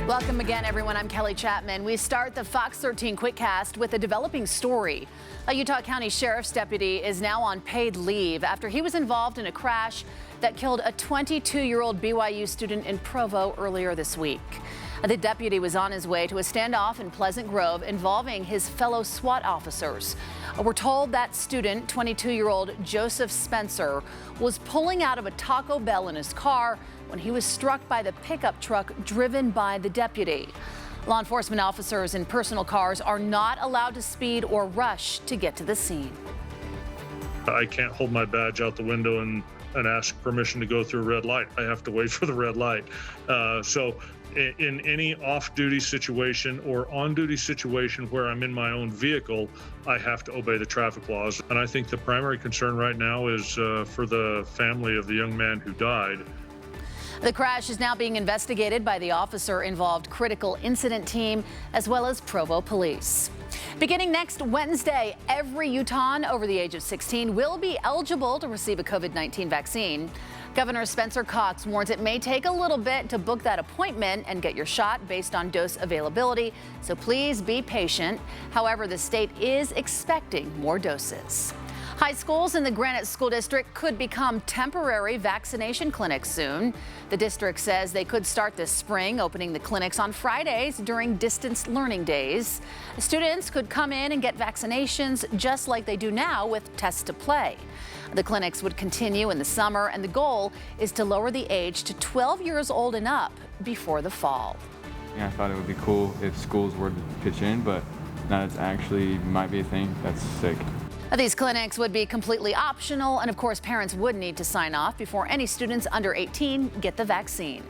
Welcome again, everyone. I'm Kelly Chapman. We start the Fox 13 Quickcast with a developing story. A Utah County Sheriff's deputy is now on paid leave after he was involved in a crash that killed a 22-year-old BYU student in Provo earlier this week. The deputy was on his way to a standoff in Pleasant Grove involving his fellow SWAT officers. We're told that student, 22-year-old Joseph Spencer, was pulling out of a Taco Bell in his car when he was struck by the pickup truck driven by the deputy. Law enforcement officers in personal cars are not allowed to speed or rush to get to the scene. I can't hold my badge out the window and ask permission to go through a red light. I have to wait for the red light. So in any off-duty situation or on-duty situation where I'm in my own vehicle, I have to obey the traffic laws. And I think the primary concern right now is for the family of the young man who died. The crash is now being investigated by the officer-involved critical incident team as well as Provo police. Beginning next Wednesday, every Utahn over the age of 16 will be eligible to receive a COVID-19 vaccine. Governor Spencer Cox warns it may take a little bit to book that appointment and get your shot based on dose availability, so please be patient. However, the state is expecting more doses. High schools in the Granite School District could become temporary vaccination clinics soon. The district says they could start this spring, opening the clinics on Fridays during distance learning days. Students could come in and get vaccinations just like they do now with Test to Play. The clinics would continue in the summer, and the goal is to lower the age to 12 years old and up before the fall. Yeah, I thought it would be cool if schools were to pitch in, but now it's actually might be a thing. That's sick. These clinics would be completely optional, and of course parents would need to sign off before any students under 18 get the vaccine.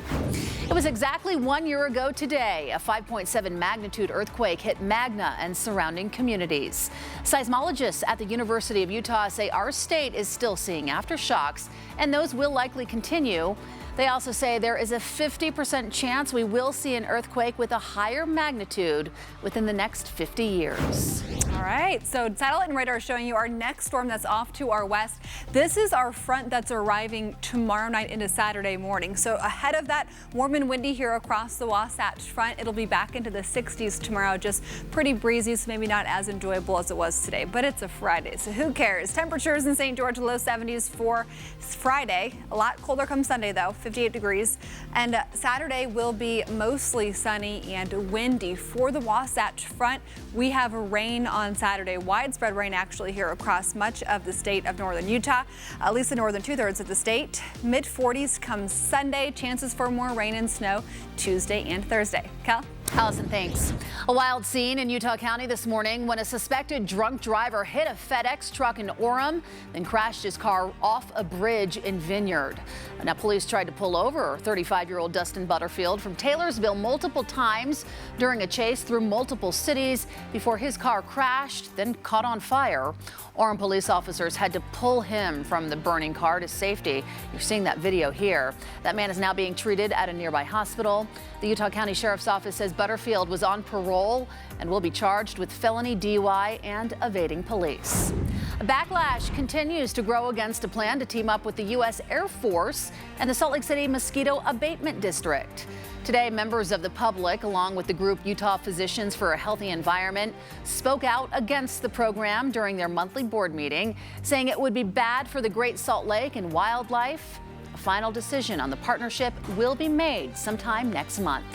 It was exactly 1 year ago today a 5.7 magnitude earthquake hit Magna and surrounding communities. Seismologists at the University of Utah say our state is still seeing aftershocks, and those will likely continue. They also say there is a 50% chance we will see an earthquake with a higher magnitude within the next 50 years. All right, so satellite and radar are showing you our next storm that's off to our west. This is our front that's arriving tomorrow night into Saturday morning. So ahead of that, warm and windy here across the Wasatch Front. It'll be back into the 60s tomorrow, just pretty breezy, so maybe not as enjoyable as it was today, but it's a Friday, so who cares? Temperatures in St. George, low 70s for Friday. A lot colder come Sunday, though. 58 degrees. And Saturday will be mostly sunny and windy. For the Wasatch Front, we have rain on Saturday. Widespread rain actually here across much of the state of northern Utah, at least the northern two-thirds of the state. Mid-40s comes Sunday. Chances for more rain and snow Tuesday and Thursday. Cal? Allison, thanks. A wild scene in Utah County this morning when a suspected drunk driver hit a FedEx truck in Orem, then crashed his car off a bridge in Vineyard. Now, police tried to pull over 35-year-old Dustin Butterfield from Taylorsville multiple times during a chase through multiple cities before his car crashed, then caught on fire. Orem police officers had to pull him from the burning car to safety. You're seeing that video here. That man is now being treated at a nearby hospital. The Utah County Sheriff's Office says Butterfield was on parole and will be charged with felony DUI and evading police. A backlash continues to grow against a plan to team up with the U.S. Air Force and the Salt Lake City Mosquito Abatement District. Today, members of the public, along with the group Utah Physicians for a Healthy Environment, spoke out against the program during their monthly board meeting, saying it would be bad for the Great Salt Lake and wildlife. A final decision on the partnership will be made sometime next month.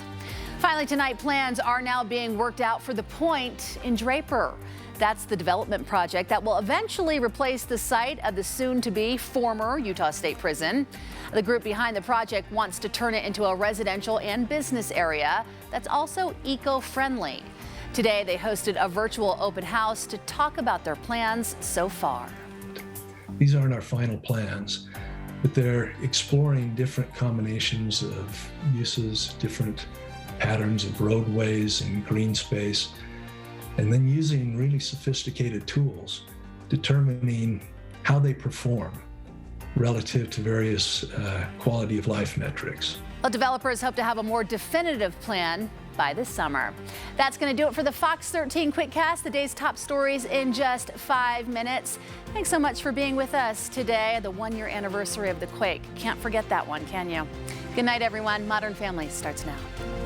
Finally tonight, plans are now being worked out for the Point in Draper. That's the development project that will eventually replace the site of the soon-to-be former Utah State Prison. The group behind the project wants to turn it into a residential and business area that's also eco-friendly. Today, they hosted a virtual open house to talk about their plans so far. These aren't our final plans, but they're exploring different combinations of uses, different patterns of roadways and green space, and then using really sophisticated tools, determining how they perform relative to various quality of life metrics. Well, developers hope to have a more definitive plan by this summer. That's going to do it for the Fox 13 Quickcast, the day's top stories in just 5 minutes. Thanks so much for being with us today, the 1-year anniversary of the quake. Can't forget that one, can you? Good night, everyone. Modern Family starts now.